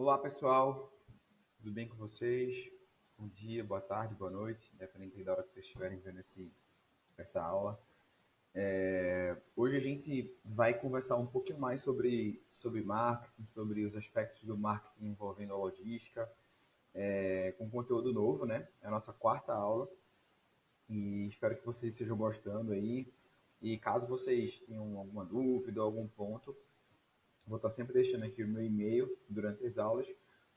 Olá pessoal, tudo bem com vocês? Bom dia, boa tarde, boa noite, independente da hora que vocês estiverem vendo essa aula. Hoje a gente vai conversar um pouquinho mais sobre marketing, sobre os aspectos do marketing envolvendo a logística, com conteúdo novo, né? É a nossa quarta aula e espero que vocês estejam gostando aí. E caso vocês tenham alguma dúvida ou algum ponto, vou estar sempre deixando aqui o meu e-mail durante as aulas,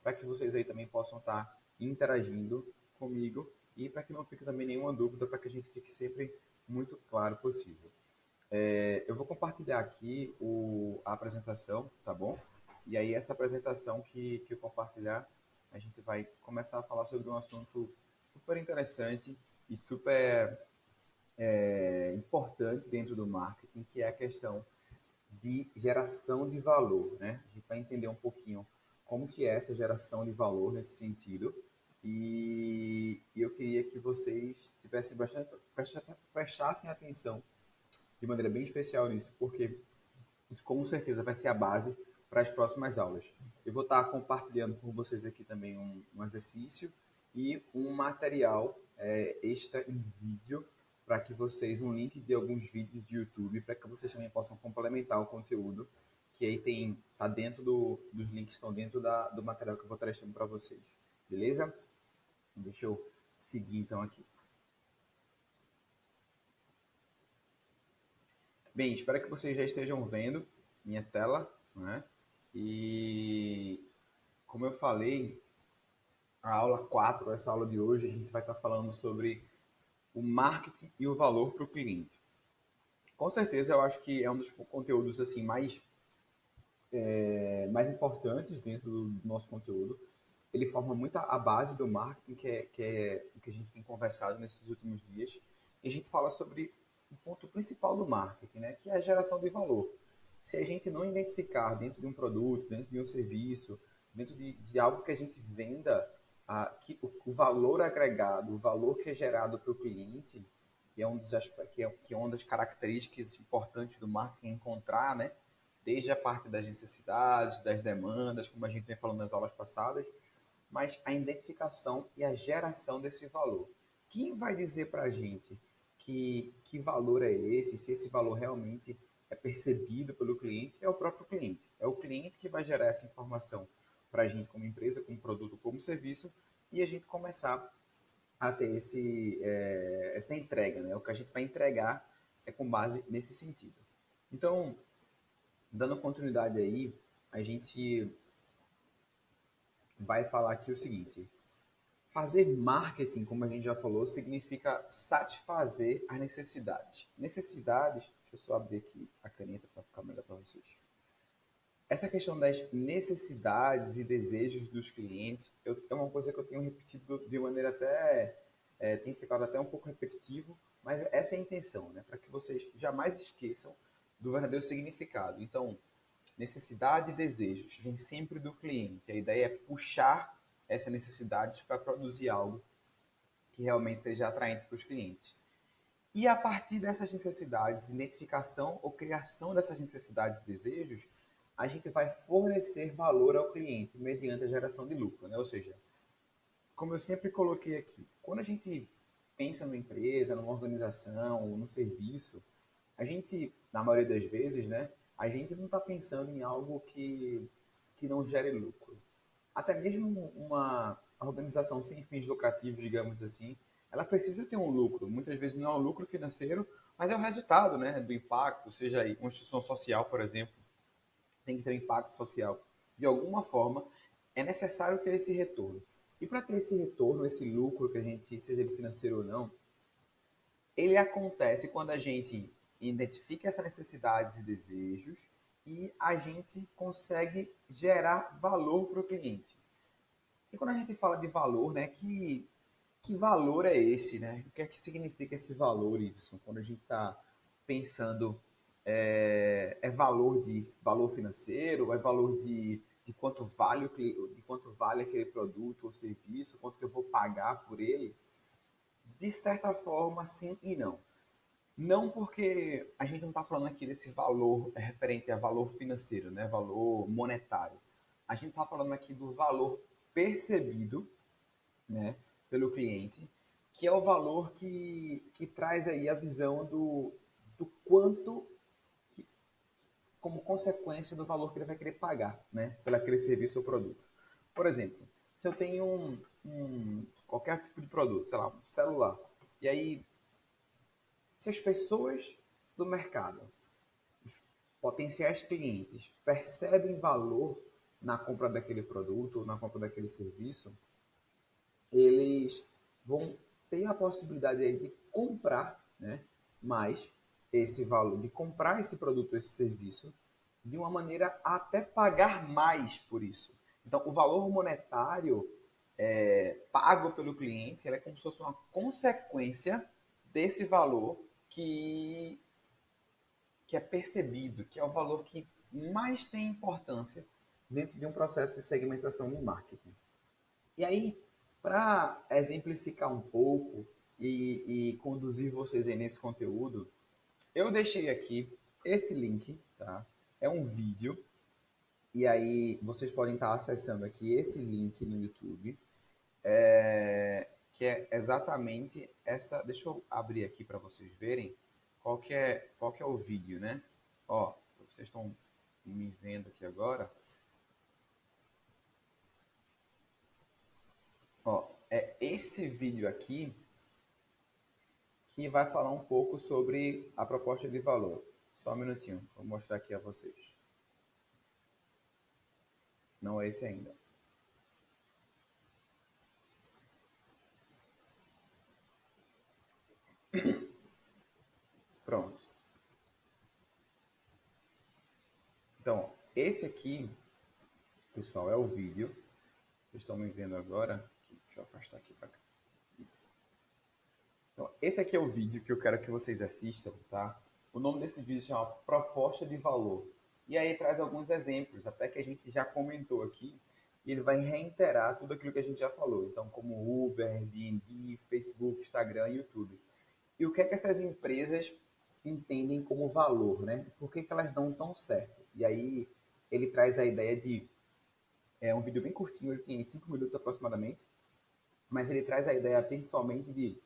para que vocês aí também possam estar interagindo comigo e para que não fique também nenhuma dúvida, para que a gente fique sempre muito claro possível. Eu vou compartilhar aqui a apresentação, tá bom? E aí essa apresentação que eu compartilhar, a gente vai começar a falar sobre um assunto super interessante e super importante dentro do marketing, que é a questão de geração de valor, né? A gente vai entender um pouquinho como que é essa geração de valor nesse sentido. E eu queria que vocês tivessem bastante, prestassem atenção de maneira bem especial nisso, porque isso com certeza vai ser a base para as próximas aulas. Eu vou estar compartilhando com vocês aqui também um exercício e um material extra em vídeo para que vocês, um link de alguns vídeos de YouTube, para que vocês também possam complementar o conteúdo que aí tá dentro dos links que estão dentro do material que eu vou estar deixando para vocês. Beleza? Deixa eu seguir então aqui. Bem, espero que vocês já estejam vendo minha tela, né? E como eu falei, a aula 4, essa aula de hoje, a gente vai estar falando sobre o marketing e o valor para o cliente. Com certeza, eu acho que é um dos conteúdos assim mais importantes dentro do nosso conteúdo. Ele forma muito a base do marketing, que é o que a gente tem conversado nesses últimos dias. E a gente fala sobre o ponto principal do marketing, né, que é a geração de valor. Se a gente não identificar dentro de um produto, dentro de um serviço, dentro de algo que a gente venda, o valor agregado, o valor que é gerado para o cliente, que é, um dos aspectos, que é uma das características importantes do marketing encontrar, né? Desde a parte das necessidades, das demandas, como a gente vem falando nas aulas passadas, mas a identificação e a geração desse valor. Quem vai dizer para a gente que valor é esse, se esse valor realmente é percebido pelo cliente, é o próprio cliente. É o cliente que vai gerar essa informação para a gente como empresa, como produto, como serviço, e a gente começar a ter essa entrega. Né? O que a gente vai entregar é com base nesse sentido. Então, dando continuidade aí, a gente vai falar aqui o seguinte: fazer marketing, como a gente já falou, significa satisfazer as necessidades. Necessidades, deixa eu só abrir aqui a caneta para ficar melhor para vocês. Essa questão das necessidades e desejos dos clientes é uma coisa que eu tenho repetido de maneira até, tem ficado até um pouco repetitivo, mas essa é a intenção, né? Para que vocês jamais esqueçam do verdadeiro significado. Então, necessidade e desejos vem sempre do cliente. A ideia é puxar essa necessidade para produzir algo que realmente seja atraente para os clientes. E a partir dessas necessidades, identificação ou criação dessas necessidades e desejos, a gente vai fornecer valor ao cliente mediante a geração de lucro, né? Ou seja, como eu sempre coloquei aqui, quando a gente pensa numa empresa, numa organização, num serviço, a gente, na maioria das vezes, né, a gente não está pensando em algo que não gere lucro. Até mesmo uma organização sem fins lucrativos, digamos assim, ela precisa ter um lucro. Muitas vezes não é um lucro financeiro, mas é o resultado, né, do impacto, seja aí uma instituição social, por exemplo, tem que ter um impacto social. De alguma forma, é necessário ter esse retorno. E para ter esse retorno, esse lucro que a gente, seja ele financeiro ou não, ele acontece quando a gente identifica essas necessidades e desejos e a gente consegue gerar valor para o cliente. E quando a gente fala de valor, né, que valor é esse, né? O que é que significa esse valor, Ibson? Quando a gente está pensando, é valor de valor financeiro, é valor de quanto vale de quanto vale aquele produto ou serviço, quanto que eu vou pagar por ele? De certa forma, sim e não. Não porque a gente não está falando aqui desse valor referente a valor financeiro, né? Valor monetário. a gente está falando aqui do valor percebido, né, pelo cliente, que é o valor que traz aí a visão do quanto, que, como consequência do valor que ele vai querer pagar, né, pelo aquele serviço ou produto. Por exemplo, se eu tenho qualquer tipo de produto, sei lá, um celular, e aí, se as pessoas do mercado, os potenciais clientes, percebem valor na compra daquele produto, na compra daquele serviço, eles vão ter a possibilidade aí de comprar, né, mais esse valor, de comprar esse produto, esse serviço, de uma maneira a até pagar mais por isso. Então, o valor monetário pago pelo cliente, ela é como se fosse uma consequência desse valor que, que é percebido, que é o valor que mais tem importância dentro de um processo de segmentação de marketing. E aí, para exemplificar um pouco e conduzir vocês aí nesse conteúdo, eu deixei aqui esse link, tá? É um vídeo, e aí vocês podem estar acessando aqui esse link no YouTube, que é exatamente essa. Deixa eu abrir aqui para vocês verem qual que é o vídeo, né? Ó, vocês estão me vendo aqui agora. Ó, é esse vídeo aqui que vai falar um pouco sobre a proposta de valor. Só um minutinho, vou mostrar aqui a vocês. Não é esse ainda. Pronto. Então, esse aqui, pessoal, é o vídeo. Vocês estão me vendo agora. Deixa eu afastar aqui para cá. Isso. Então, esse aqui é o vídeo que eu quero que vocês assistam, tá? O nome desse vídeo chama Proposta de Valor. E aí traz alguns exemplos, até que a gente já comentou aqui, e ele vai reiterar tudo aquilo que a gente já falou. Então, como Uber, Airbnb, Facebook, Instagram e YouTube. E o que é que essas empresas entendem como valor, né? Por que, que elas dão tão certo? E aí ele traz a ideia de... É um vídeo bem curtinho, ele tem 5 minutos aproximadamente, mas ele traz a ideia principalmente de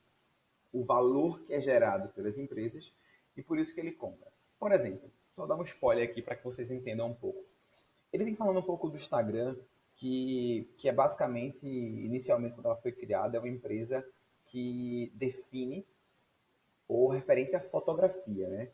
o valor que é gerado pelas empresas e por isso que ele compra. Por exemplo, só dar um spoiler aqui para que vocês entendam um pouco. Ele vem falando um pouco do Instagram, que é basicamente, inicialmente quando ela foi criada, é uma empresa que define ou referente à fotografia, né?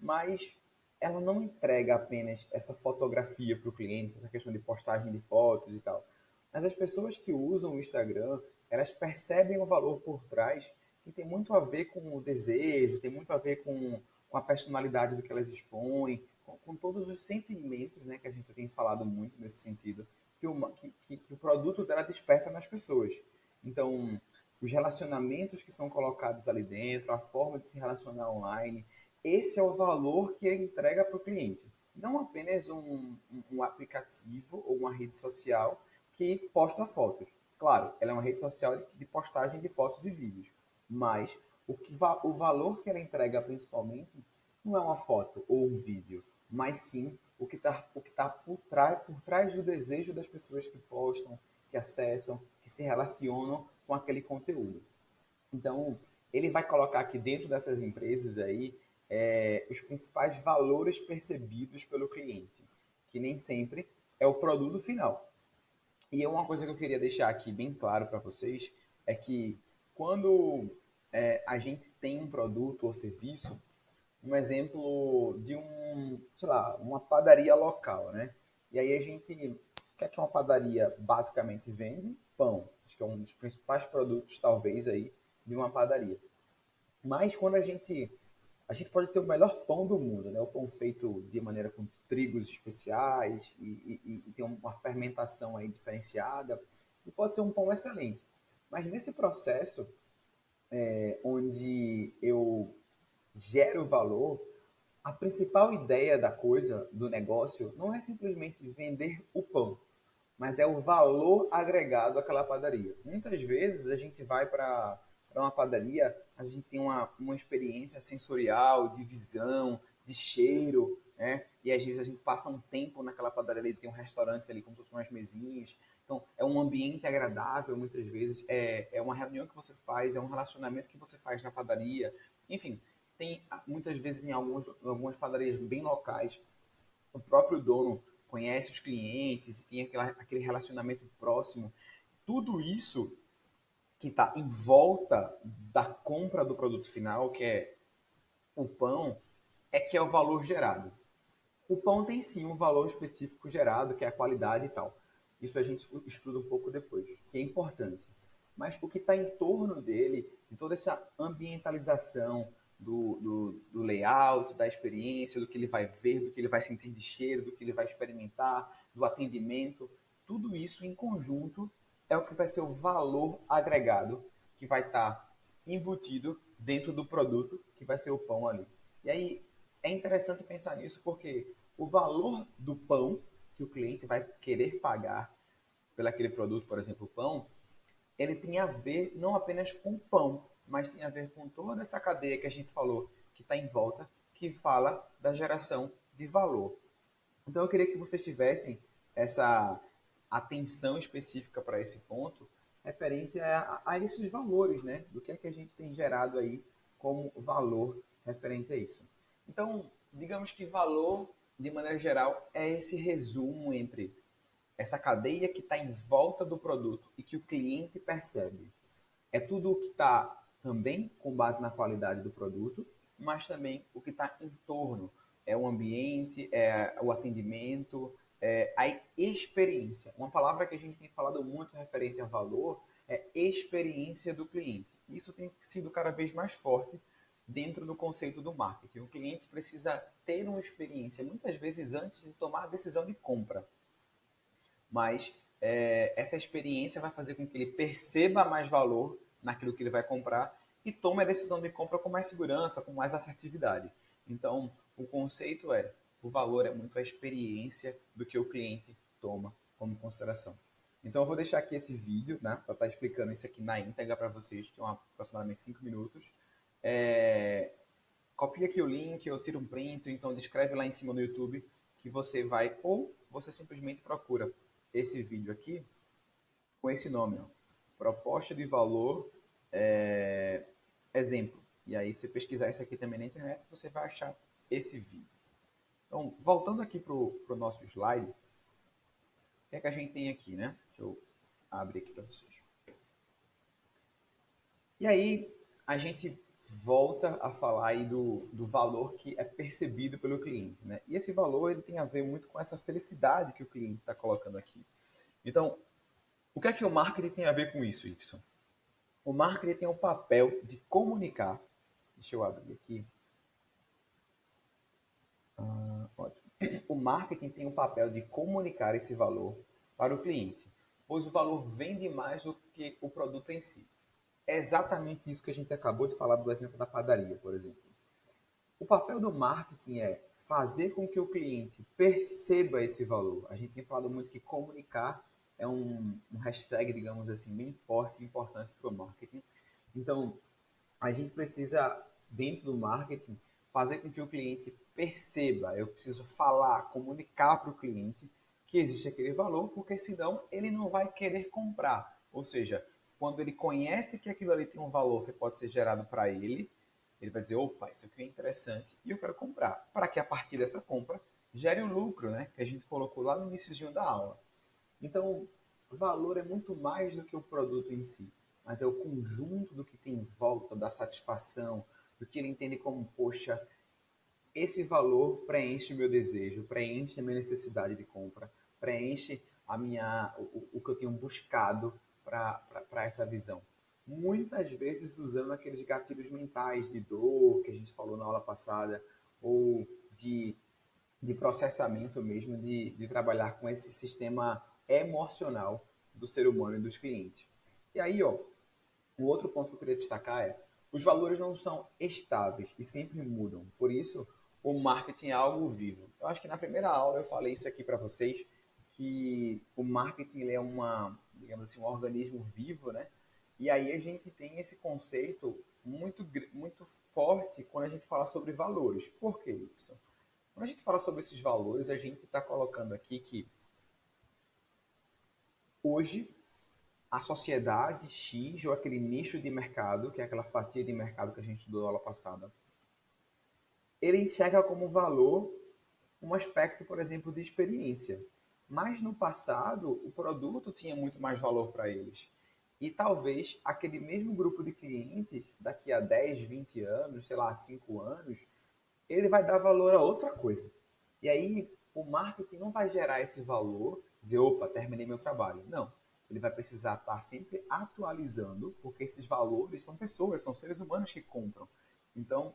Mas ela não entrega apenas essa fotografia para o cliente, essa questão de postagem de fotos e tal. Mas as pessoas que usam o Instagram, elas percebem o valor por trás que tem muito a ver com o desejo, tem muito a ver com a personalidade do que elas expõem, com todos os sentimentos, né, que a gente tem falado muito nesse sentido, que o produto dela desperta nas pessoas. Então, os relacionamentos que são colocados ali dentro, a forma de se relacionar online, esse é o valor que ele entrega para o cliente. Não apenas um aplicativo ou uma rede social que posta fotos. Claro, ela é uma rede social de postagem de fotos e vídeos, mas o valor que ela entrega principalmente não é uma foto ou um vídeo, mas sim o que tá por trás do desejo das pessoas que postam, que acessam, que se relacionam com aquele conteúdo. Então, ele vai colocar aqui dentro dessas empresas aí os principais valores percebidos pelo cliente, que nem sempre é o produto final. E uma coisa que eu queria deixar aqui bem claro para vocês é que quando a gente tem um produto ou serviço, um exemplo de sei lá, uma padaria local, né? E aí a gente, o que é que uma padaria basicamente vende? Pão. Acho que é um dos principais produtos, talvez, aí, de uma padaria. Mas quando a gente pode ter o melhor pão do mundo, né? O pão feito de maneira com trigos especiais e tem uma fermentação aí diferenciada. E pode ser um pão excelente. Mas nesse processo, onde eu gero valor, a principal ideia da coisa, do negócio, não é simplesmente vender o pão, mas é o valor agregado àquela padaria. Muitas vezes a gente vai para uma padaria, a gente tem uma experiência sensorial, de visão, de cheiro, né? E às vezes a gente passa um tempo naquela padaria ali, tem um restaurante ali, como se fossem umas mesinhas. Então, é um ambiente agradável, muitas vezes. É uma reunião que você faz, é um relacionamento que você faz na padaria. Enfim, tem muitas vezes algumas padarias bem locais, o próprio dono conhece os clientes e tem aquele relacionamento próximo. Tudo isso que está em volta da compra do produto final, que é o pão, é que é o valor gerado. O pão tem sim um valor específico gerado, que é a qualidade e tal. Isso a gente estuda um pouco depois, que é importante. Mas o que está em torno dele, de toda essa ambientalização do layout, da experiência, do que ele vai ver, do que ele vai sentir de cheiro, do que ele vai experimentar, do atendimento, tudo isso em conjunto é o que vai ser o valor agregado que vai estar embutido dentro do produto que vai ser o pão ali. E aí é interessante pensar nisso porque o valor do pão que o cliente vai querer pagar pelo aquele produto, por exemplo, o pão, ele tem a ver não apenas com o pão, mas tem a ver com toda essa cadeia que a gente falou, que está em volta, que fala da geração de valor. Então eu queria que vocês tivessem essa atenção específica para esse ponto, referente a esses valores, né? Do que é que a gente tem gerado aí como valor referente a isso. Então, digamos que valor, de maneira geral, é esse resumo entre essa cadeia que está em volta do produto e que o cliente percebe. É tudo o que está também com base na qualidade do produto, mas também o que está em torno. É o ambiente, é o atendimento, é a experiência. Uma palavra que a gente tem falado muito referente a valor é experiência do cliente. Isso tem sido cada vez mais forte dentro do conceito do marketing. O cliente precisa ter uma experiência, muitas vezes antes de tomar a decisão de compra. Mas essa experiência vai fazer com que ele perceba mais valor naquilo que ele vai comprar e tome a decisão de compra com mais segurança, com mais assertividade. Então, o conceito o valor é muito a experiência do que o cliente toma como consideração. Então, eu vou deixar aqui esse vídeo, né, para estar explicando isso aqui na íntegra para vocês, que é aproximadamente 5 minutos. Copia aqui o link, eu tiro um print, então descreve lá em cima no YouTube que você vai, ou você simplesmente procura esse vídeo aqui com esse nome, ó, proposta de valor exemplo. E aí, se pesquisar isso aqui também na internet, você vai achar esse vídeo. Então, voltando aqui para o nosso slide, o que é que a gente tem aqui, né? Deixa eu abrir aqui para vocês. E aí, a gente volta a falar aí do valor que é percebido pelo cliente, né? E esse valor ele tem a ver muito com essa felicidade que o cliente está colocando aqui. Então, o que é que o marketing tem a ver com isso, Y? O marketing tem o papel de comunicar. Deixa eu abrir aqui. Ótimo. O marketing tem o papel de comunicar esse valor para o cliente, pois o valor vende mais do que o produto em si. É exatamente isso que a gente acabou de falar do exemplo da padaria, por exemplo. O papel do marketing é fazer com que o cliente perceba esse valor. A gente tem falado muito que comunicar é um hashtag, digamos assim, bem forte e importante para o marketing. Então, a gente precisa, dentro do marketing, fazer com que o cliente perceba. Eu preciso falar, comunicar para o cliente que existe aquele valor, porque senão ele não vai querer comprar. Ou seja, quando ele conhece que aquilo ali tem um valor que pode ser gerado para ele vai dizer, opa, isso aqui é interessante e eu quero comprar. Para que a partir dessa compra gere o lucro, né? Que a gente colocou lá no iníciozinho da aula. Então, valor é muito mais do que o produto em si, mas é o conjunto do que tem em volta, da satisfação, do que ele entende como, poxa, esse valor preenche meu desejo, preenche a minha necessidade de compra, preenche o que eu tenho buscado para essa visão. Muitas vezes usando aqueles gatilhos mentais de dor que a gente falou na aula passada, ou de processamento mesmo, de trabalhar com esse sistema emocional do ser humano e dos clientes. E aí, ó, o outro ponto que eu queria destacar é os valores não são estáveis e sempre mudam. Por isso, o marketing é algo vivo. Eu acho que na primeira aula eu falei isso aqui para vocês, que o marketing ele é digamos assim, um organismo vivo, né? E aí a gente tem esse conceito muito forte quando a gente fala sobre valores. Por que isso? Quando a gente fala sobre esses valores, a gente está colocando aqui que hoje a sociedade X ou aquele nicho de mercado, que é aquela fatia de mercado que a gente estudou na aula passada, ele enxerga como valor um aspecto, por exemplo, de experiência. Mas no passado, o produto tinha muito mais valor para eles. E talvez aquele mesmo grupo de clientes, daqui a 10, 20 anos, sei lá, 5 anos, ele vai dar valor a outra coisa. E aí o marketing não vai gerar esse valor, dizer, opa, terminei meu trabalho. Não. Ele vai precisar estar sempre atualizando, porque esses valores são pessoas, são seres humanos que compram. Então,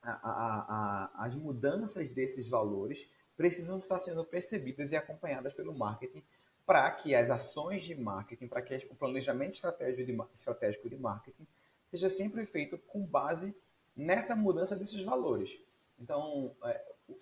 as mudanças desses valores precisam estar sendo percebidas e acompanhadas pelo marketing para que as ações de marketing, para que o planejamento estratégico de marketing seja sempre feito com base nessa mudança desses valores. Então,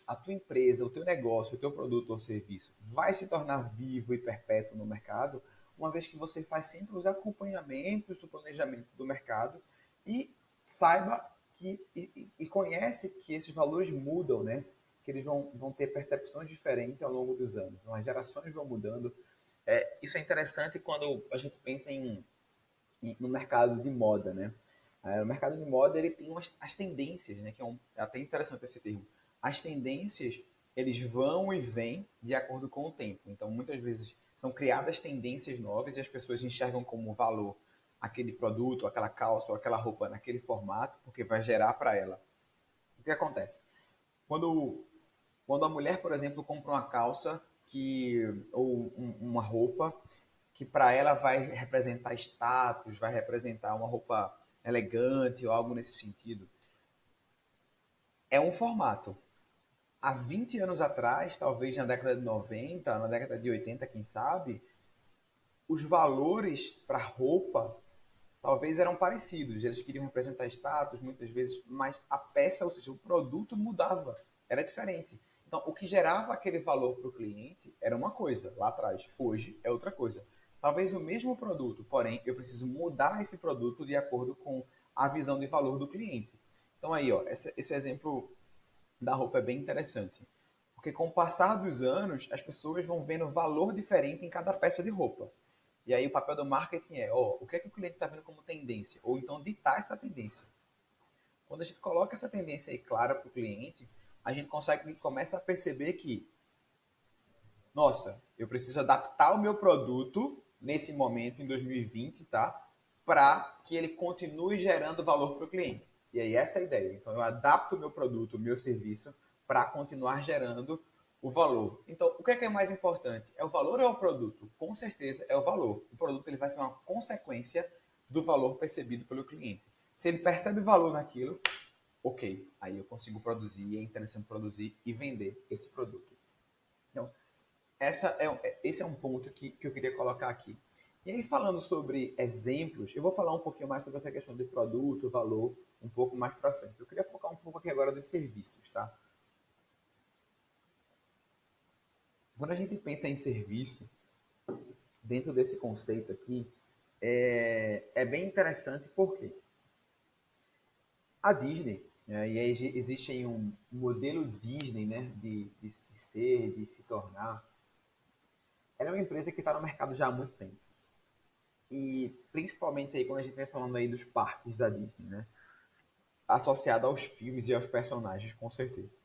a tua empresa, o teu negócio, o teu produto ou serviço vai se tornar vivo e perpétuo no mercado, uma vez que você faz sempre os acompanhamentos do planejamento do mercado e saiba e conhece que esses valores mudam, né? Que eles vão ter percepções diferentes ao longo dos anos. Então, as gerações vão mudando. Isso é interessante quando a gente pensa no mercado de moda, né? O mercado de moda ele tem as tendências, né? Que é até interessante esse termo. As tendências eles vão e vêm de acordo com o tempo. Então, muitas vezes são criadas tendências novas e as pessoas enxergam como valor aquele produto, aquela calça ou aquela roupa naquele formato, porque vai gerar para ela. O que acontece? Quando, quando a mulher, por exemplo, compra uma calça ou uma roupa que para ela vai representar status, vai representar uma roupa elegante ou algo nesse sentido, é um formato. Há 20 anos atrás, talvez na década de 90, na década de 80, quem sabe, os valores para roupa talvez eram parecidos. Eles queriam representar status muitas vezes, mas a peça, ou seja, o produto mudava, era diferente. Então, o que gerava aquele valor para o cliente era uma coisa lá atrás. Hoje é outra coisa. Talvez o mesmo produto, porém, eu preciso mudar esse produto de acordo com a visão de valor do cliente. Então, aí, ó, esse exemplo da roupa é bem interessante. Porque com o passar dos anos, as pessoas vão vendo valor diferente em cada peça de roupa. E aí o papel do marketing é, o que é que o cliente está vendo como tendência? Ou então ditar essa tendência. Quando a gente coloca essa tendência aí clara para o cliente, a gente começa a perceber que, nossa, eu preciso adaptar o meu produto nesse momento, em 2020, tá? Para que ele continue gerando valor para o cliente. E aí essa é a ideia. Então eu adapto o meu produto, o meu serviço, para continuar gerando o valor. Então, o que é mais importante? É o valor ou é o produto? Com certeza é o valor. O produto ele vai ser uma consequência do valor percebido pelo cliente. Se ele percebe valor naquilo, ok, aí eu consigo produzir, é interessante produzir e vender esse produto. Então, esse é um ponto que eu queria colocar aqui. E aí, falando sobre exemplos, eu vou falar um pouquinho mais sobre essa questão de produto, valor, um pouco mais para frente. Eu queria focar um pouco aqui agora dos serviços, tá? Quando a gente pensa em serviço, dentro desse conceito aqui, é bem interessante porque a Disney, né, e aí existe aí um modelo Disney, né, de ser, de se tornar, ela é uma empresa que está no mercado já há muito tempo. E principalmente aí quando a gente vem falando aí dos parques da Disney, né, associado aos filmes e aos personagens, com certeza.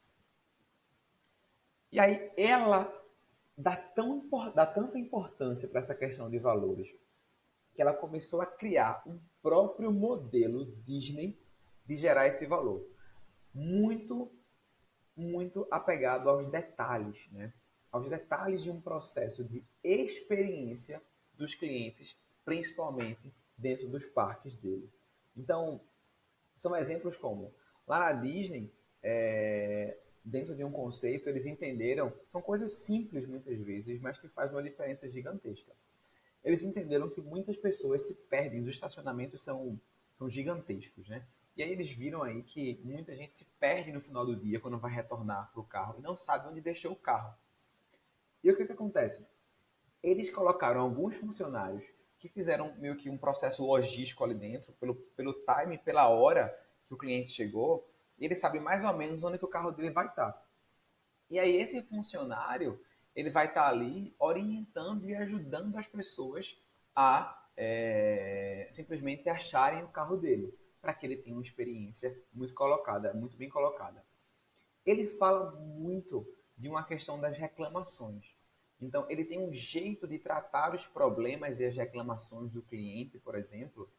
E aí ela dá tanta importância para essa questão de valores que ela começou a criar um próprio modelo Disney de gerar esse valor. Muito, muito apegado aos detalhes, né? Aos detalhes de um processo de experiência dos clientes, principalmente dentro dos parques dele. Então, são exemplos como, lá na Disney, dentro de um conceito, eles entenderam, são coisas simples muitas vezes, mas que fazem uma diferença gigantesca. Eles entenderam que muitas pessoas se perdem, os estacionamentos são gigantescos, né? E aí eles viram aí que muita gente se perde no final do dia quando vai retornar para o carro e não sabe onde deixou o carro. E o que acontece? Eles colocaram alguns funcionários que fizeram meio que um processo logístico ali dentro, pelo time, pela hora que o cliente chegou, e ele sabe mais ou menos onde que o carro dele vai estar. E aí esse funcionário, ele vai estar ali orientando e ajudando as pessoas a simplesmente acharem o carro dele, para que ele tenha uma experiência muito colocada, muito bem colocada. Ele fala muito de uma questão das reclamações. Então, ele tem um jeito de tratar os problemas e as reclamações do cliente, por exemplo,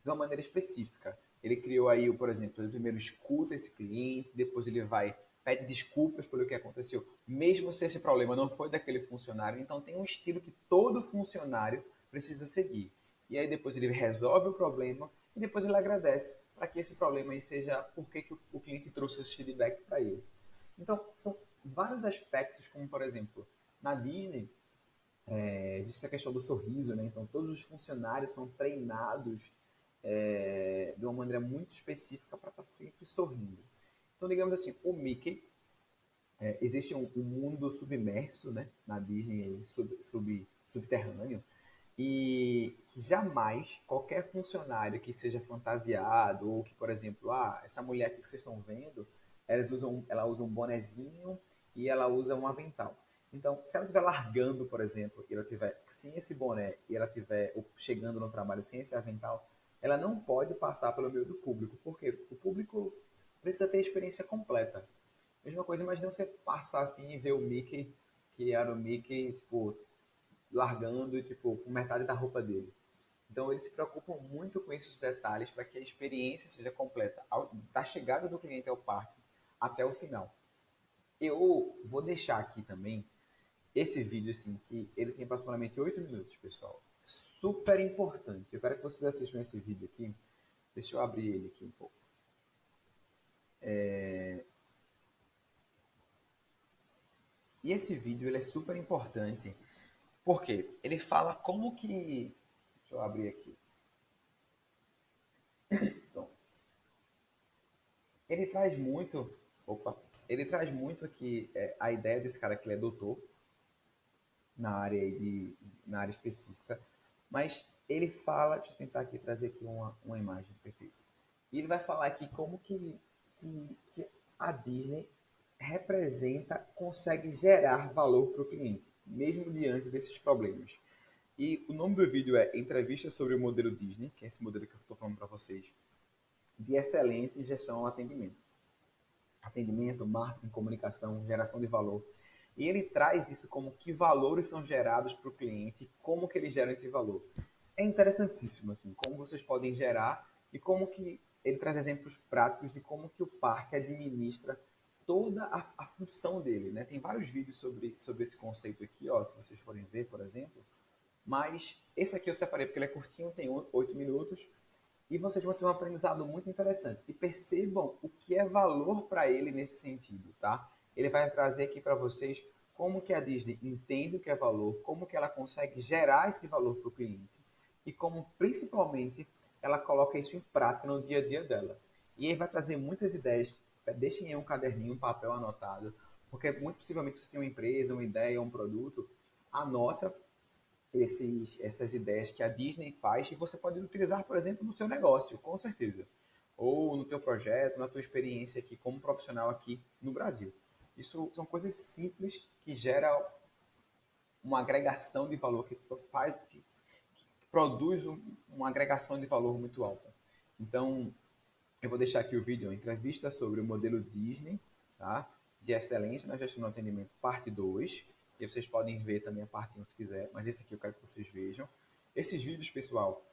de uma maneira específica. Ele criou aí, por exemplo, ele primeiro escuta esse cliente, depois ele vai, pede desculpas pelo que aconteceu, mesmo se esse problema não foi daquele funcionário. Então, tem um estilo que todo funcionário precisa seguir. E aí, depois ele resolve o problema e depois ele agradece para que esse problema aí seja porque que o cliente trouxe esse feedback para ele. Então, são vários aspectos, como por exemplo, na Disney, existe a questão do sorriso, né? Então, todos os funcionários são treinados de uma maneira muito específica para estar sempre sorrindo. Então, digamos assim, o Mickey, existe um mundo submerso, né? Na Disney, subterrâneo, e que jamais qualquer funcionário que seja fantasiado, ou que, por exemplo, essa mulher aqui que vocês estão vendo, ela usa um bonezinho e ela usa um avental. Então, se ela estiver largando, por exemplo, e ela estiver sem esse boné e ela estiver chegando no trabalho sem esse avental, ela não pode passar pelo meio do público. Por quê? Porque o público precisa ter a experiência completa. Mesma coisa, imagina você passar assim e ver o Mickey, que era o Mickey, tipo, largando, tipo, com metade da roupa dele. Então, eles se preocupam muito com esses detalhes para que a experiência seja completa, da chegada do cliente ao parque até o final. Eu vou deixar aqui também esse vídeo, assim, que ele tem aproximadamente 8 minutos, pessoal. Super importante. Eu quero que vocês assistam esse vídeo aqui. Deixa eu abrir ele aqui um pouco. E esse vídeo ele é super importante porque ele fala como que. Deixa eu abrir aqui. Então, ele traz muito. Opa! Ele traz muito aqui a ideia desse cara que ele é doutor na área, na área específica, mas ele fala. Deixa eu tentar aqui trazer aqui uma imagem perfeita. E ele vai falar aqui como que a Disney representa, consegue gerar valor para o cliente, mesmo diante desses problemas. E o nome do vídeo é Entrevista sobre o modelo Disney, que é esse modelo que eu estou falando para vocês, de excelência em gestão ao atendimento. Atendimento, marketing, comunicação, geração de valor. E ele traz isso como que valores são gerados para o cliente, como que eles geram esse valor. É interessantíssimo, assim, como vocês podem gerar e como que ele traz exemplos práticos de como que o parque administra toda a função dele, né? Tem vários vídeos sobre esse conceito aqui, ó, se vocês forem ver, por exemplo. Mas esse aqui eu separei porque ele é curtinho, tem 8 minutos. E vocês vão ter um aprendizado muito interessante. E percebam o que é valor para ele nesse sentido, tá? Ele vai trazer aqui para vocês como que a Disney entende o que é valor, como que ela consegue gerar esse valor para o cliente e como, principalmente, ela coloca isso em prática no dia a dia dela. E ele vai trazer muitas ideias. Deixem em um caderninho, um papel anotado, porque muito possivelmente se você tem uma empresa, uma ideia, um produto, anota essas ideias que a Disney faz e você pode utilizar, por exemplo, no seu negócio, com certeza. Ou no teu projeto, na tua experiência aqui como profissional aqui no Brasil. Isso são coisas simples que geram uma agregação de valor, que produz uma agregação de valor muito alta. Então, eu vou deixar aqui o vídeo, uma entrevista sobre o modelo Disney, tá? De excelência na gestão do atendimento, parte 2. E vocês podem ver também a parte 1 se quiser, mas esse aqui eu quero que vocês vejam. Esses vídeos, pessoal,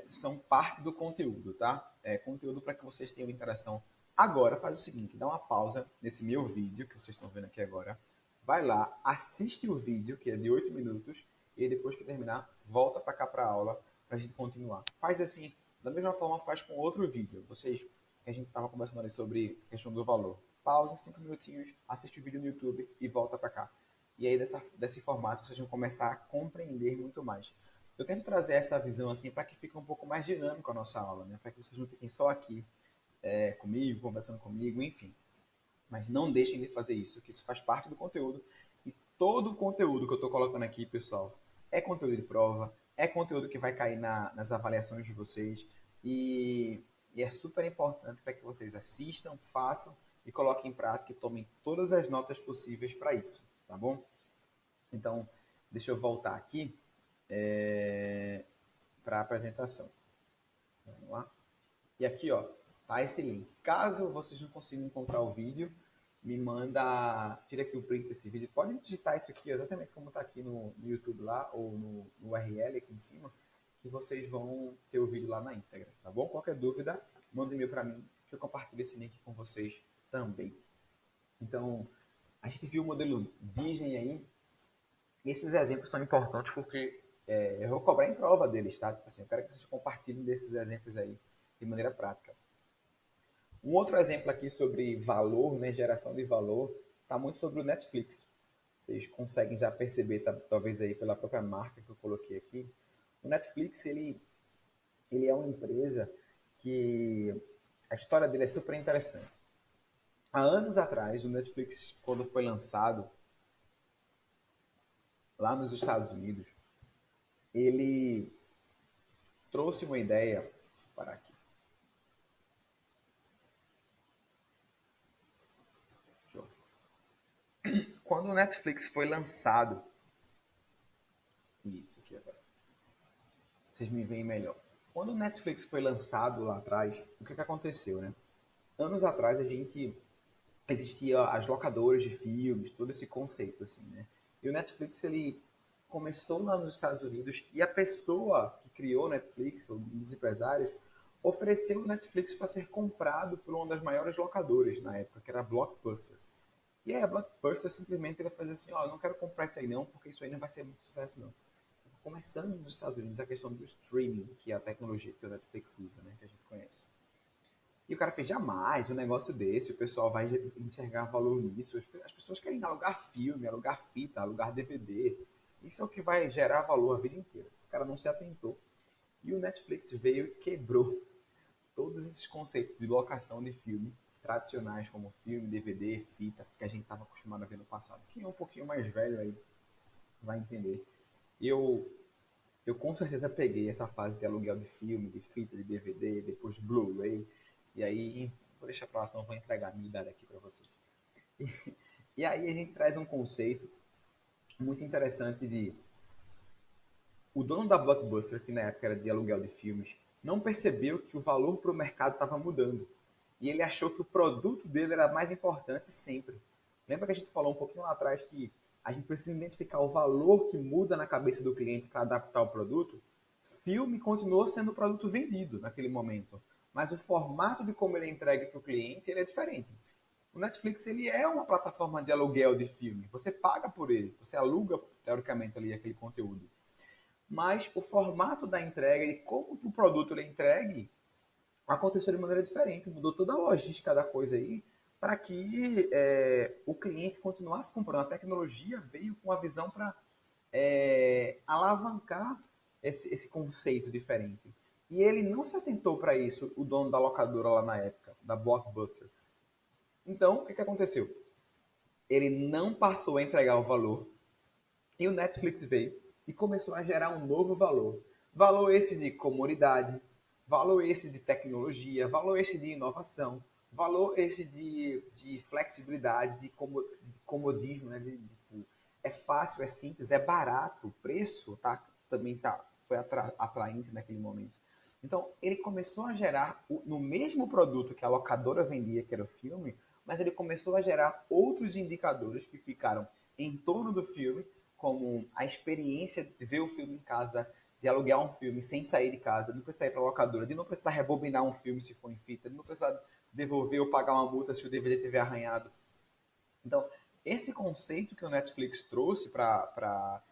são parte do conteúdo, tá? É conteúdo para que vocês tenham interação. Agora, faz o seguinte, dá uma pausa nesse meu vídeo, que vocês estão vendo aqui agora. Vai lá, assiste o vídeo, que é de 8 minutos, e depois que terminar, volta para cá para a aula, para a gente continuar. Faz assim, da mesma forma faz com outro vídeo. Vocês, que a gente estava conversando ali sobre a questão do valor. Pausa 5 minutinhos, assiste o vídeo no YouTube e volta para cá. E aí, desse formato, vocês vão começar a compreender muito mais. Eu tento trazer essa visão assim para que fique um pouco mais dinâmico a nossa aula, né? Para que vocês não fiquem só aqui comigo, conversando comigo, enfim. Mas não deixem de fazer isso, que isso faz parte do conteúdo. E todo o conteúdo que eu estou colocando aqui, pessoal, é conteúdo de prova, é conteúdo que vai cair nas avaliações de vocês. E é super importante para que vocês assistam, façam e coloquem em prática e tomem todas as notas possíveis para isso, tá bom? Então, deixa eu voltar aqui para a apresentação. Vamos lá. E aqui, ó, tá esse link. Caso vocês não consigam encontrar o vídeo, me manda, tira aqui o print desse vídeo. Pode digitar isso aqui exatamente como está aqui no YouTube lá, ou no URL aqui em cima, que vocês vão ter o vídeo lá na íntegra, tá bom? Qualquer dúvida, manda um e-mail para mim, que eu compartilho esse link com vocês também. Então, a gente viu o modelo Disney aí. Esses exemplos são importantes porque eu vou cobrar em prova deles, tá? Tipo assim, eu quero que vocês compartilhem desses exemplos aí de maneira prática. Um outro exemplo aqui sobre valor, né, geração de valor, está muito sobre o Netflix. Vocês conseguem já perceber, tá, talvez aí pela própria marca que eu coloquei aqui. O Netflix, ele é uma empresa que a história dele é super interessante. Há anos atrás, o Netflix, quando foi lançado lá nos Estados Unidos, ele trouxe uma ideia para aqui. Quando o Netflix foi lançado, isso aqui agora, vocês me veem melhor. Quando o Netflix foi lançado lá atrás, o que aconteceu, né? Anos atrás existia as locadoras de filmes, todo esse conceito assim, né? E o Netflix ele começou lá nos Estados Unidos e a pessoa que criou o Netflix, um dos empresários, ofereceu o Netflix para ser comprado por uma das maiores locadoras na época, que era a Blockbuster. E aí a Blockbuster simplesmente vai fazer assim, ó, eu não quero comprar isso aí não, porque isso aí não vai ser muito sucesso não. Começando nos Estados Unidos a questão do streaming, que é a tecnologia que o Netflix usa, né, que a gente conhece. E o cara fez jamais um negócio desse, o pessoal vai enxergar valor nisso. As pessoas querem alugar filme, alugar fita, alugar DVD. Isso é o que vai gerar valor a vida inteira. O cara não se atentou. E o Netflix veio e quebrou todos esses conceitos de locação de filme tradicionais, como filme, DVD, fita, que a gente estava acostumado a ver no passado. Quem é um pouquinho mais velho aí vai entender. Eu, eu com certeza peguei essa fase de aluguel de filme, de fita, de DVD, depois Blu-ray. E aí, vou deixar para lá, senão eu vou entregar a minha idade aqui para vocês. E aí a gente traz um conceito muito interessante de o dono da Blockbuster, que na época era de aluguel de filmes, não percebeu que o valor para o mercado estava mudando. E ele achou que o produto dele era mais importante sempre. Lembra que a gente falou um pouquinho lá atrás que a gente precisa identificar o valor que muda na cabeça do cliente para adaptar o produto? Filme continuou sendo o produto vendido naquele momento, mas o formato de como ele é entregue para o cliente ele é diferente. O Netflix ele é uma plataforma de aluguel de filme. Você paga por ele, você aluga teoricamente ali aquele conteúdo. Mas o formato da entrega e como o produto ele é entregue aconteceu de maneira diferente. Mudou toda a logística da coisa aí para que o cliente continuasse comprando. A tecnologia veio com a visão para alavancar esse conceito diferente. E ele não se atentou para isso, o dono da locadora lá na época, da Blockbuster. Então, o que aconteceu? Ele não passou a entregar o valor e o Netflix veio e começou a gerar um novo valor. Valor esse de comodidade, valor esse de tecnologia, valor esse de inovação, valor esse de flexibilidade, de comodismo, né? É fácil, é simples, é barato, o preço foi atraente naquele momento. Então, ele começou a gerar, no mesmo produto que a locadora vendia, que era o filme, mas ele começou a gerar outros indicadores que ficaram em torno do filme, como a experiência de ver o filme em casa, de alugar um filme sem sair de casa, de não precisar ir para a locadora, de não precisar rebobinar um filme se for em fita, de não precisar devolver ou pagar uma multa se o DVD estiver arranhado. Então, esse conceito que o Netflix trouxe para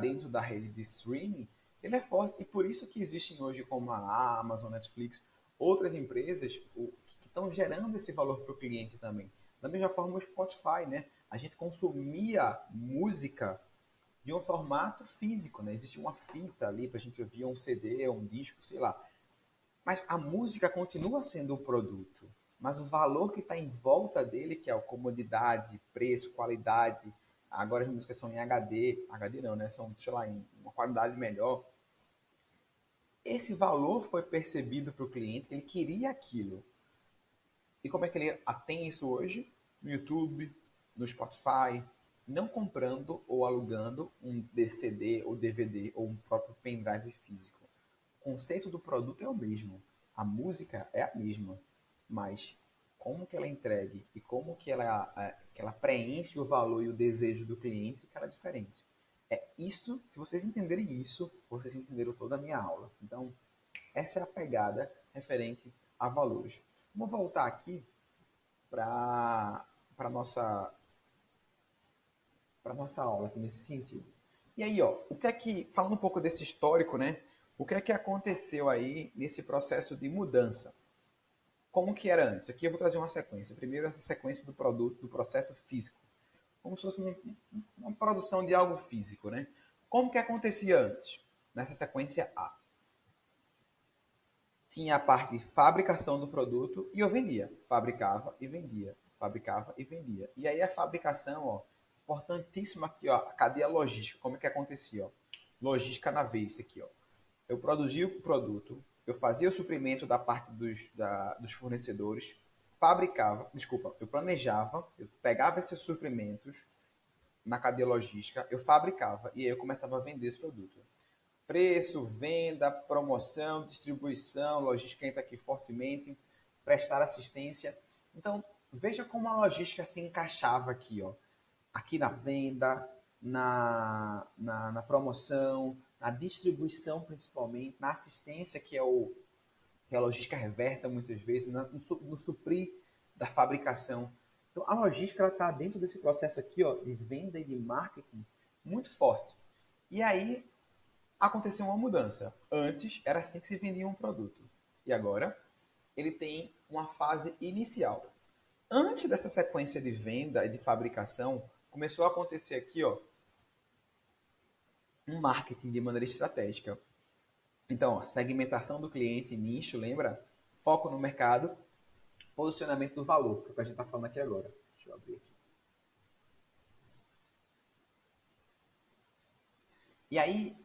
dentro da rede de streaming, ele é forte. E por isso que existem hoje, como a Amazon, Netflix, outras empresas que estão gerando esse valor para o cliente também. Da mesma forma, o Spotify, né? A gente consumia música de um formato físico, né? Existia uma fita ali para a gente ouvir um CD, um disco, sei lá. Mas a música continua sendo um produto. Mas o valor que está em volta dele, que é a comodidade, preço, qualidade, agora as músicas são em HD, HD não, né? São, sei lá, em uma qualidade melhor. Esse valor foi percebido para o cliente, ele queria aquilo. E como é que ele tem isso hoje? No YouTube, no Spotify, não comprando ou alugando um CD ou DVD ou um próprio pendrive físico. O conceito do produto é o mesmo, a música é a mesma, mas como que ela é entregue e como que ela preenche o valor e o desejo do cliente, que ela é diferente. É isso, se vocês entenderem isso, vocês entenderam toda a minha aula. Então, essa é a pegada referente a valores. Vamos voltar aqui para a nossa aula aqui nesse sentido. E aí, ó, o que é que, falando um pouco desse histórico, né? O que é que aconteceu aí nesse processo de mudança? Como que era antes? Aqui eu vou trazer uma sequência. Primeiro, essa sequência do produto, do processo físico. Como se fosse uma produção de algo físico, né? Como que acontecia antes? Nessa sequência A. Tinha a parte de fabricação do produto e eu vendia. Fabricava e vendia. Fabricava e vendia. E aí a fabricação, ó, importantíssima aqui, ó, a cadeia logística. Como é que acontecia, ó? Logística na vez, aqui, ó. Eu produzia o produto, eu fazia o suprimento da parte dos fornecedores, fabricava, desculpa, eu planejava, eu pegava esses suprimentos na cadeia logística, eu fabricava e aí eu começava a vender esse produto. Preço, venda, promoção, distribuição, logística entra aqui fortemente, prestar assistência. Então, veja como a logística se encaixava aqui, ó. Aqui na venda, na promoção, na distribuição principalmente, na assistência, que é a logística reversa muitas vezes, no suprir da fabricação. Então, a logística está dentro desse processo aqui, ó, de venda e de marketing muito forte. E aí, aconteceu uma mudança. Antes era assim que se vendia um produto. E agora ele tem uma fase inicial. Antes dessa sequência de venda e de fabricação, começou a acontecer aqui, ó, um marketing de maneira estratégica. Então, ó, segmentação do cliente, nicho, lembra? Foco no mercado, posicionamento do valor, que é o que a gente está falando aqui agora. Deixa eu abrir aqui. E aí,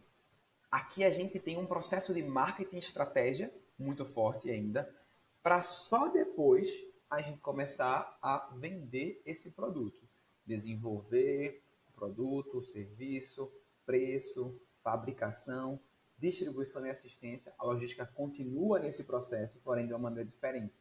aqui a gente tem um processo de marketing estratégia muito forte ainda, para só depois a gente começar a vender esse produto. Desenvolver o produto, o serviço, preço, fabricação, distribuição e assistência. A logística continua nesse processo, porém de uma maneira diferente.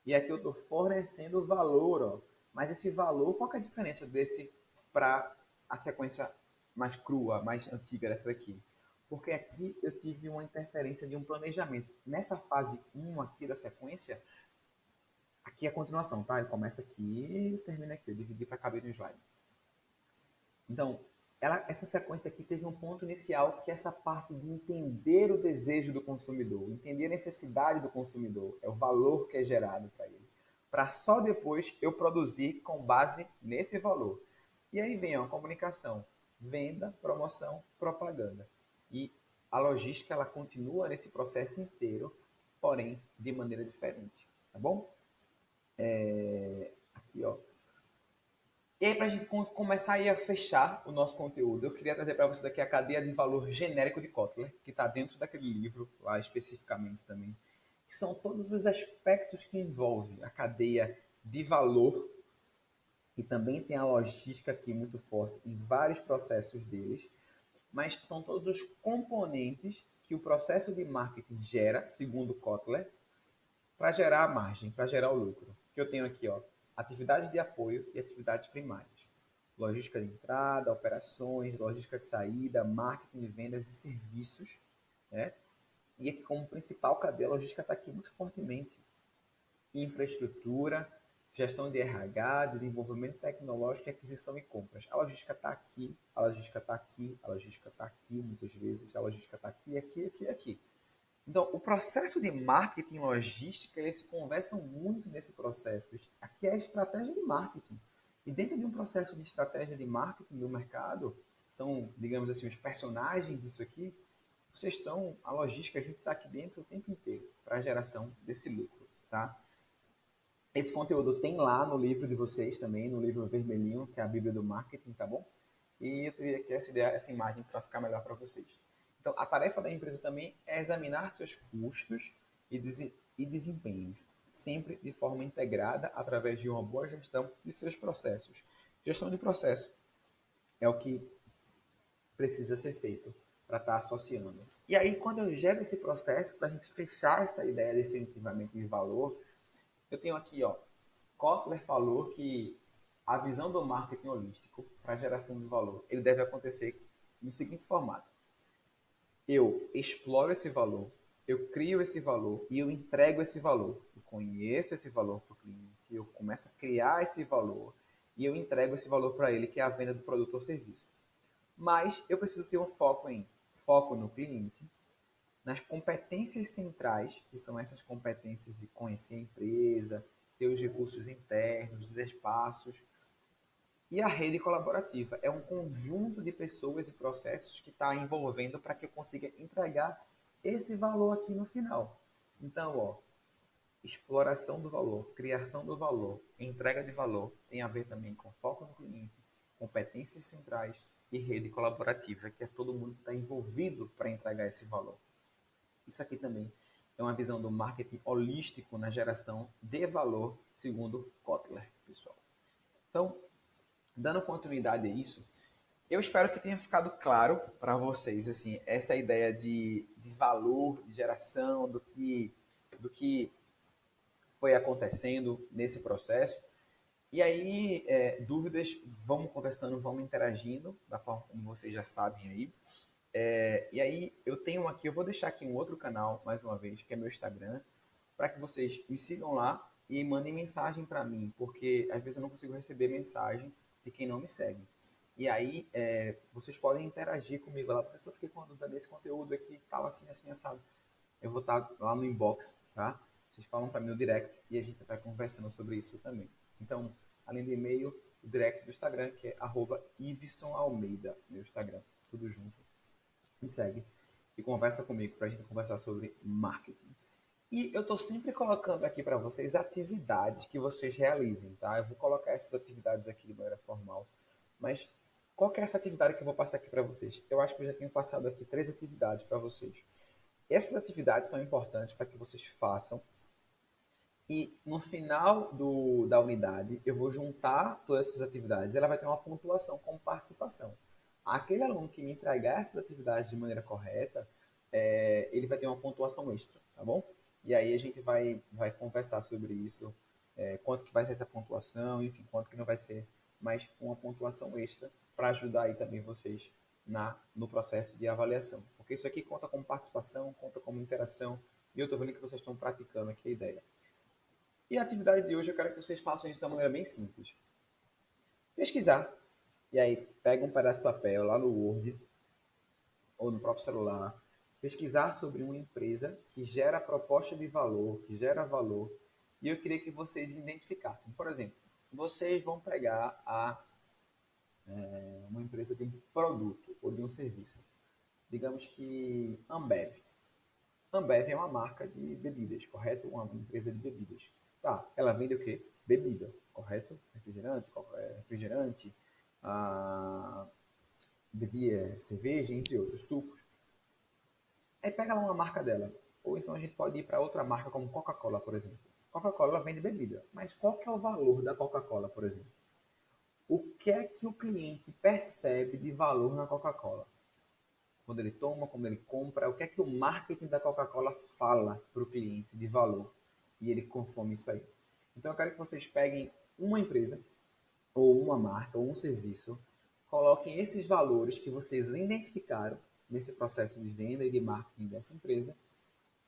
E aqui eu estou fornecendo valor, ó. Mas esse valor, qual que é a diferença desse para a sequência mais crua, mais antiga dessa daqui? Porque aqui eu tive uma interferência de um planejamento. Nessa fase 1 aqui da sequência, aqui é a continuação, tá? Eu começo aqui e termino aqui. Eu dividi para caber no slide. Então, essa sequência aqui teve um ponto inicial, que é essa parte de entender o desejo do consumidor, entender a necessidade do consumidor, é o valor que é gerado para ele. Para só depois eu produzir com base nesse valor. E aí vem a comunicação, venda, promoção, propaganda. E a logística ela continua nesse processo inteiro, porém de maneira diferente. Tá bom? Aqui, ó. E aí, para a gente começar aí a fechar o nosso conteúdo, eu queria trazer para vocês aqui a cadeia de valor genérico de Kotler, que está dentro daquele livro, lá especificamente também, que são todos os aspectos que envolvem a cadeia de valor, e também tem a logística aqui muito forte em vários processos deles, mas são todos os componentes que o processo de marketing gera, segundo Kotler, para gerar a margem, para gerar o lucro. Que eu tenho aqui, ó, atividades de apoio e atividades primárias. Logística de entrada, operações, logística de saída, marketing de vendas e serviços, né? E aqui como principal cadeia, a logística está aqui muito fortemente. Infraestrutura, gestão de RH, desenvolvimento tecnológico, aquisição e compras. A logística está aqui, a logística está aqui, a logística está aqui, muitas vezes, a logística está aqui, aqui, aqui, aqui. Então, o processo de marketing e logística, eles conversam muito nesse processo. Aqui é a estratégia de marketing. E dentro de um processo de estratégia de marketing do mercado, são, digamos assim, os personagens disso aqui, vocês estão, a logística, a gente está aqui dentro o tempo inteiro para a geração desse lucro, tá? Esse conteúdo tem lá no livro de vocês também, no livro vermelhinho, que é a Bíblia do Marketing, tá bom? E eu teria aqui essa ideia, essa imagem para ficar melhor para vocês. Então, a tarefa da empresa também é examinar seus custos e desempenhos. sempre de forma integrada através de uma boa gestão de seus processos. Gestão de processo é o que precisa ser feito para estar associando. E aí, quando eu gero esse processo, para a gente fechar essa ideia definitivamente de valor, eu tenho aqui, ó, Kotler falou que a visão do marketing holístico para a geração de valor, ele deve acontecer no seguinte formato. Eu exploro esse valor, eu crio esse valor e eu entrego esse valor. Eu conheço esse valor para o cliente, eu começo a criar esse valor e eu entrego esse valor para ele, que é a venda do produto ou serviço. Mas eu preciso ter um foco no cliente, nas competências centrais, que são essas competências de conhecer a empresa, ter os recursos internos, os espaços, e a rede colaborativa. É um conjunto de pessoas e processos que está envolvendo para que eu consiga entregar esse valor aqui no final. Então, ó, exploração do valor, criação do valor, entrega de valor tem a ver também com foco no cliente, competências centrais e rede colaborativa, que é todo mundo que está envolvido para entregar esse valor. Isso aqui também é uma visão do marketing holístico na geração de valor, segundo Kotler, pessoal. Então, dando continuidade a isso, eu espero que tenha ficado claro para vocês assim, essa ideia de valor, de geração, do que foi acontecendo nesse processo. E aí, dúvidas, vamos conversando, vamos interagindo, da forma como vocês já sabem aí. E aí, eu tenho aqui, eu vou deixar aqui um outro canal, mais uma vez, que é meu Instagram, para que vocês me sigam lá e mandem mensagem para mim, porque às vezes eu não consigo receber mensagem de quem não me segue. E aí, vocês podem interagir comigo lá, professor, fiquei com uma dúvida desse conteúdo aqui, tal, assim, assim, assado. Eu vou estar lá no inbox, tá? Vocês falam para mim no direct e a gente vai conversando sobre isso também. Então, além do e-mail, o direct do Instagram, que é @ivesonalmeida, meu Instagram, tudo junto. Me segue e conversa comigo para a gente conversar sobre marketing. E eu estou sempre colocando aqui para vocês atividades que vocês realizem, tá? Eu vou colocar essas atividades aqui de maneira formal, mas qual que é essa atividade que eu vou passar aqui para vocês? Eu acho que eu já tenho passado aqui 3 atividades para vocês. Essas atividades são importantes para que vocês façam e no final da unidade eu vou juntar todas essas atividades e ela vai ter uma pontuação como participação. Aquele aluno que me entregar essas atividades de maneira correta, ele vai ter uma pontuação extra, tá bom? E aí a gente vai conversar sobre isso, quanto que vai ser essa pontuação, enfim, quanto que não vai ser, mas uma pontuação extra para ajudar aí também vocês no processo de avaliação. Porque isso aqui conta como participação, conta como interação, e eu estou vendo que vocês estão praticando aqui a ideia. E a atividade de hoje eu quero que vocês façam isso de uma maneira bem simples. Pesquisar, e aí pega um pedaço de papel lá no Word, ou no próprio celular, pesquisar sobre uma empresa que gera proposta de valor, que gera valor, e eu queria que vocês identificassem. Por exemplo, vocês vão pegar uma empresa de um produto ou de um serviço. Digamos que Ambev. Ambev é uma marca de bebidas, correto? Uma empresa de bebidas. Tá, ela vende o quê? Bebida, correto? Refrigerante, bebia, cerveja, entre outros, sucos. Aí pega lá uma marca dela. Ou então a gente pode ir para outra marca como Coca-Cola, por exemplo. Coca-Cola vende bebida, mas qual que é o valor da Coca-Cola, por exemplo? O que é que o cliente percebe de valor na Coca-Cola? Quando ele toma, quando ele compra, o que é que o marketing da Coca-Cola fala para o cliente de valor e ele consome isso aí. Então eu quero que vocês peguem uma empresa, ou uma marca, ou um serviço, coloquem esses valores que vocês identificaram nesse processo de venda e de marketing dessa empresa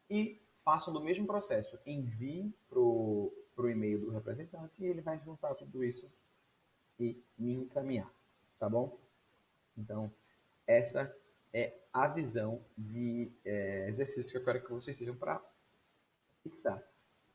e façam do mesmo processo. Enviem para o e-mail do representante e ele vai juntar tudo isso e me encaminhar, tá bom? Então, essa é a visão de exercício que eu quero que vocês estejam para fixar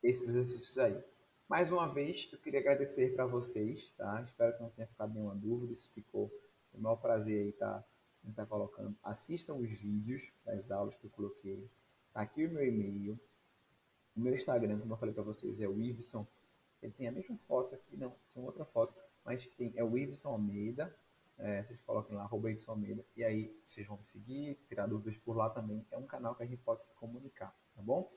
esses exercícios aí. Mais uma vez, eu queria agradecer para vocês, tá? Espero que não tenha ficado nenhuma dúvida, se ficou, foi o maior prazer aí tá colocando. Assistam os vídeos das aulas que eu coloquei. Tá aqui o meu e-mail, o meu Instagram, como eu falei para vocês, é o Iveson. Ele tem a mesma foto aqui, não, tem outra foto, mas é o Iveson Almeida. Vocês coloquem lá, Iveson Almeida, e aí vocês vão me seguir, tirar dúvidas por lá também. É um canal que a gente pode se comunicar, tá bom?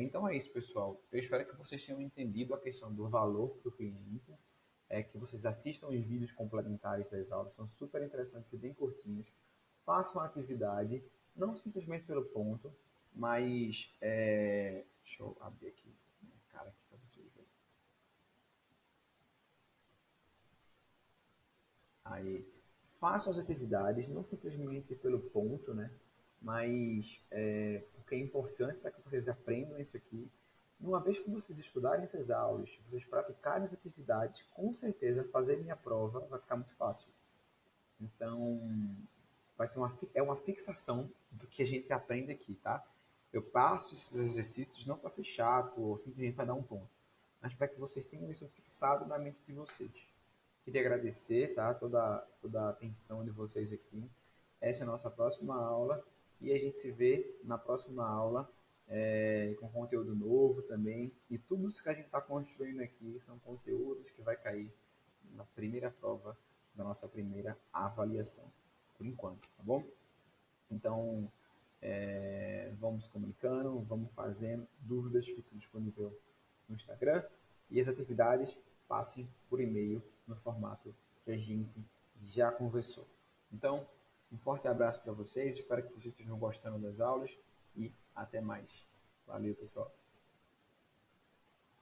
Então é isso, pessoal. Eu espero que vocês tenham entendido a questão do valor para o cliente, que vocês assistam os vídeos complementares das aulas, são super interessantes e bem curtinhos. Façam a atividade, não simplesmente pelo ponto, mas deixa eu abrir aqui minha cara aqui para vocês verem. Aí, façam as atividades, não simplesmente pelo ponto, né? Mas porque é importante para que vocês aprendam isso aqui. Uma vez que vocês estudarem essas aulas, vocês praticarem as atividades, com certeza fazerem a prova vai ficar muito fácil. Então, vai ser uma fixação do que a gente aprende aqui, tá? Eu passo esses exercícios não para ser chato ou simplesmente para dar um ponto, mas para que vocês tenham isso fixado na mente de vocês. Queria agradecer, tá? Toda a atenção de vocês aqui. Essa é a nossa próxima aula e a gente se vê na próxima aula com conteúdo novo também. E tudo isso que a gente está construindo aqui são conteúdos que vai cair na primeira prova da nossa primeira avaliação, por enquanto, tá bom? Então, vamos comunicando, vamos fazendo. Dúvidas ficam disponível no Instagram. E as atividades passem por e-mail no formato que a gente já conversou. Então, um forte abraço para vocês. Espero que vocês estejam gostando das aulas e até mais. Valeu, pessoal.